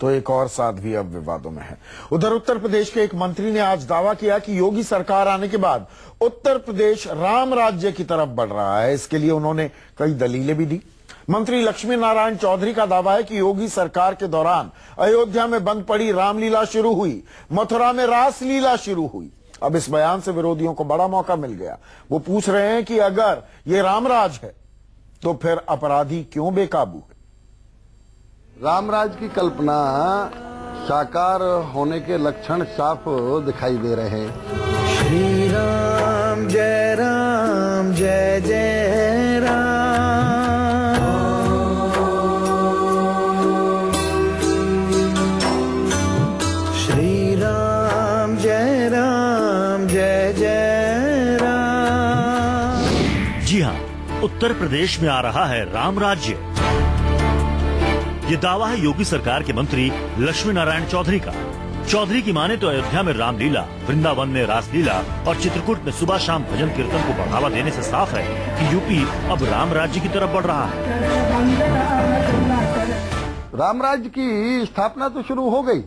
तो एक और साध्वी अब विवादों में है। उधर उत्तर प्रदेश के एक मंत्री ने आज दावा किया कि योगी सरकार आने के बाद उत्तर प्रदेश राम राज्य की तरफ बढ़ रहा है। इसके लिए उन्होंने कई दलीलें भी दी। मंत्री लक्ष्मी नारायण चौधरी का दावा है कि योगी सरकार के दौरान अयोध्या में बंद पड़ी रामलीला शुरू हुई, मथुरा में रासलीला शुरू हुई। अब इस बयान से विरोधियों को बड़ा मौका मिल गया। वो पूछ रहे हैं कि अगर ये रामराज है तो फिर अपराधी क्यों बेकाबू है। रामराज की कल्पना साकार होने के लक्षण साफ दिखाई दे रहे हैं। श्री राम जय जय राम। श्री राम जय जय राम। जी हाँ, उत्तर प्रदेश में आ रहा है राम राज्य। ये दावा है योगी सरकार के मंत्री लक्ष्मी नारायण चौधरी का। चौधरी की माने तो अयोध्या में रामलीला, वृंदावन में रासलीला और चित्रकूट में सुबह शाम भजन कीर्तन को बढ़ावा देने से साफ है कि यूपी अब राम राज्य की तरफ बढ़ रहा है। राम राज्य की स्थापना तो शुरू हो गई,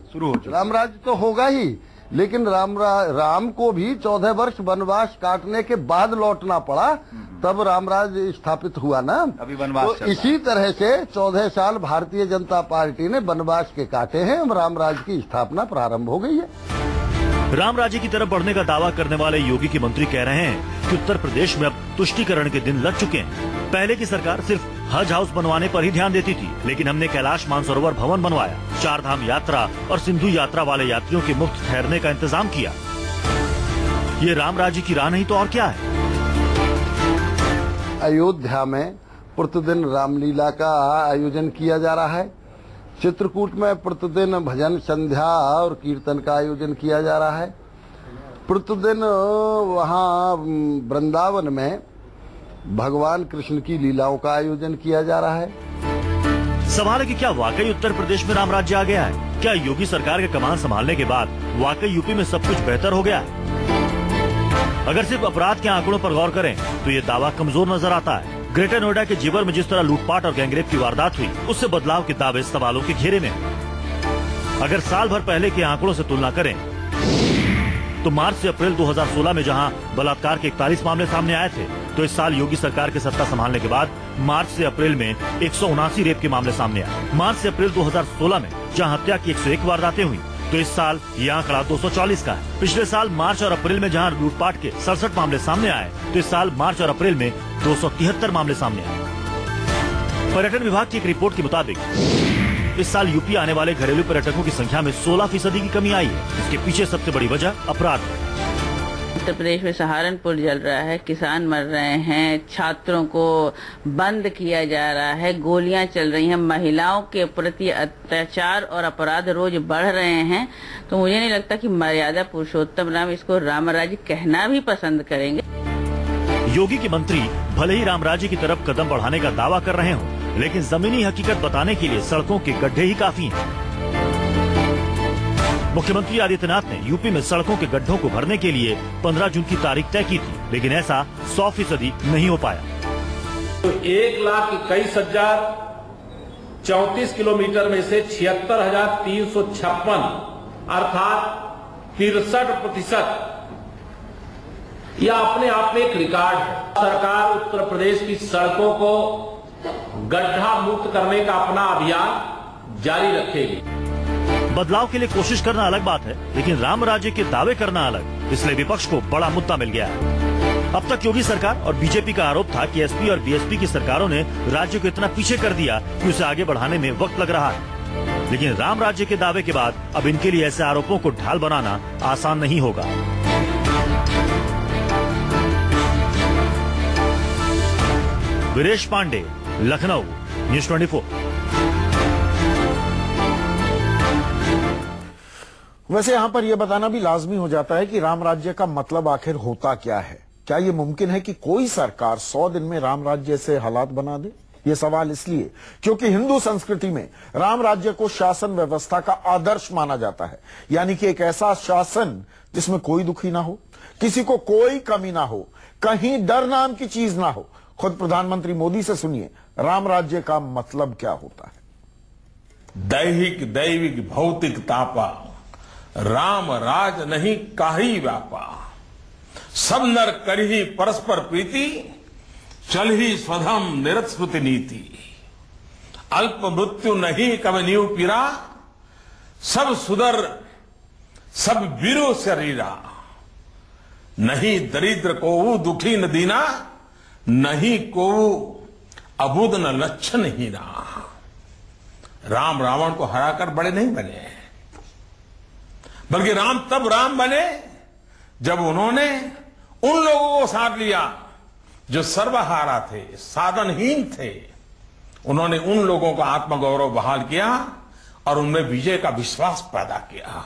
राम राज्य तो होगा ही, लेकिन राम को भी 14 वर्ष वनवास काटने के बाद लौटना पड़ा, तब रामराज स्थापित हुआ ना। अभी वनवास तो इसी तरह से 14 साल भारतीय जनता पार्टी ने वनवास के काटे हैं, रामराज की स्थापना प्रारंभ हो गई है। राम राज्य की तरफ बढ़ने का दावा करने वाले योगी के मंत्री कह रहे हैं कि उत्तर प्रदेश में अब तुष्टीकरण के दिन लग चुके हैं। पहले की सरकार सिर्फ हज हाउस बनवाने पर ही ध्यान देती थी, लेकिन हमने कैलाश मानसरोवर भवन बनवाया, 4 धाम यात्रा और सिंधु यात्रा वाले यात्रियों के मुफ्त ठहरने का इंतजाम किया। ये राम राज्य की राह नहीं तो और क्या है। अयोध्या में प्रतिदिन रामलीला का आयोजन किया जा रहा है। चित्रकूट में प्रतिदिन भजन संध्या और कीर्तन का आयोजन किया जा रहा है। प्रतिदिन वहाँ वृंदावन में भगवान कृष्ण की लीलाओं का आयोजन किया जा रहा है। सवाल है कि क्या वाकई उत्तर प्रदेश में राम राज्य आ गया है? क्या योगी सरकार के कमान संभालने के बाद वाकई यूपी में सब कुछ बेहतर हो गया है? अगर सिर्फ अपराध के आंकड़ों पर गौर करें तो ये दावा कमजोर नजर आता है। ग्रेटर नोएडा के जेवर में जिस तरह लूटपाट और गैंगरेप की वारदात हुई, उससे बदलाव के दावे सवालों के घेरे में हैं। अगर साल भर पहले के आंकड़ों से तुलना करें तो मार्च से अप्रैल 2016 में जहां बलात्कार के 41 मामले सामने आए थे, तो इस साल योगी सरकार के सत्ता संभालने के बाद मार्च से अप्रैल में 179 रेप के मामले सामने आए। मार्च से अप्रैल 2016 में जहां हत्या की 101 वारदातें हुई, तो इस साल ये आंकड़ा 240 का है। पिछले साल मार्च और अप्रैल में जहां लूटपाट के 67 मामले सामने आए, तो इस साल मार्च और अप्रैल में 273 मामले सामने आए। पर्यटन विभाग की एक रिपोर्ट के मुताबिक इस साल यूपी आने वाले घरेलू पर्यटकों की संख्या में 16% की कमी आई है। इसके पीछे सबसे बड़ी वजह अपराध है। उत्तर प्रदेश में सहारनपुर जल रहा है, किसान मर रहे हैं, छात्रों को बंद किया जा रहा है, गोलियां चल रही हैं, महिलाओं के प्रति अत्याचार और अपराध रोज बढ़ रहे हैं। तो मुझे नहीं लगता कि मर्यादा पुरुषोत्तम राम इसको रामराज्य कहना भी पसंद करेंगे। योगी के मंत्री भले ही रामराज्य की तरफ कदम बढ़ाने का दावा कर रहे हों, लेकिन जमीनी हकीकत बताने के लिए सड़कों के गड्ढे ही काफी हैं। मुख्यमंत्री आदित्यनाथ ने यूपी में सड़कों के गड्ढों को भरने के लिए 15 जून की तारीख तय की थी, लेकिन ऐसा 100% नहीं हो पाया। तो 1,21,34 किलोमीटर में से 76,356 अर्थात 63% यह अपने आप में एक रिकॉर्ड है। सरकार उत्तर प्रदेश की सड़कों को गड्ढा मुक्त करने का अपना अभियान जारी रखेगी। बदलाव के लिए कोशिश करना अलग बात है, लेकिन राम राज्य के दावे करना अलग। इसलिए विपक्ष को बड़ा मुद्दा मिल गया है। अब तक योगी सरकार और बीजेपी का आरोप था कि एसपी और बीएसपी की सरकारों ने राज्य को इतना पीछे कर दिया कि उसे आगे बढ़ाने में वक्त लग रहा है। लेकिन राम राज्य के दावे के बाद अब इनके लिए ऐसे आरोपों को ढाल बनाना आसान नहीं होगा। वीरेश पांडे, लखनऊ, न्यूज़ 24। वैसे यहां पर यह बताना भी लाजमी हो जाता है कि राम राज्य का मतलब आखिर होता क्या है। क्या यह मुमकिन है कि कोई सरकार 100 दिन में राम राज्य से हालात बना दे? यह सवाल इसलिए क्योंकि हिंदू संस्कृति में राम राज्य को शासन व्यवस्था का आदर्श माना जाता है, यानी कि एक ऐसा शासन जिसमें कोई दुखी ना हो, किसी को कोई कमी ना हो, कहीं डर नाम की चीज ना हो। खुद प्रधानमंत्री मोदी से सुनिए राम राज्य का मतलब क्या होता है। दैहिक दैविक भौतिक तापा, राम राज नहीं काही व्यापा। सब नर करही परस्पर प्रीति, चल ही स्वधम निरत स्मृति नीति। अल्प मृत्यु नहीं कब नीव पीरा, सब सुदर सब वीरो शरीरा। नहीं दरिद्र को दुखी न दीना, नहीं को अबुद न लक्षण हीना। राम रावण को हराकर बड़े नहीं बने, बल्कि राम तब राम बने जब उन्होंने उन लोगों को साथ लिया जो सर्वहारा थे, साधनहीन थे। उन्होंने उन लोगों का आत्मगौरव बहाल किया और उनमें विजय का विश्वास पैदा किया।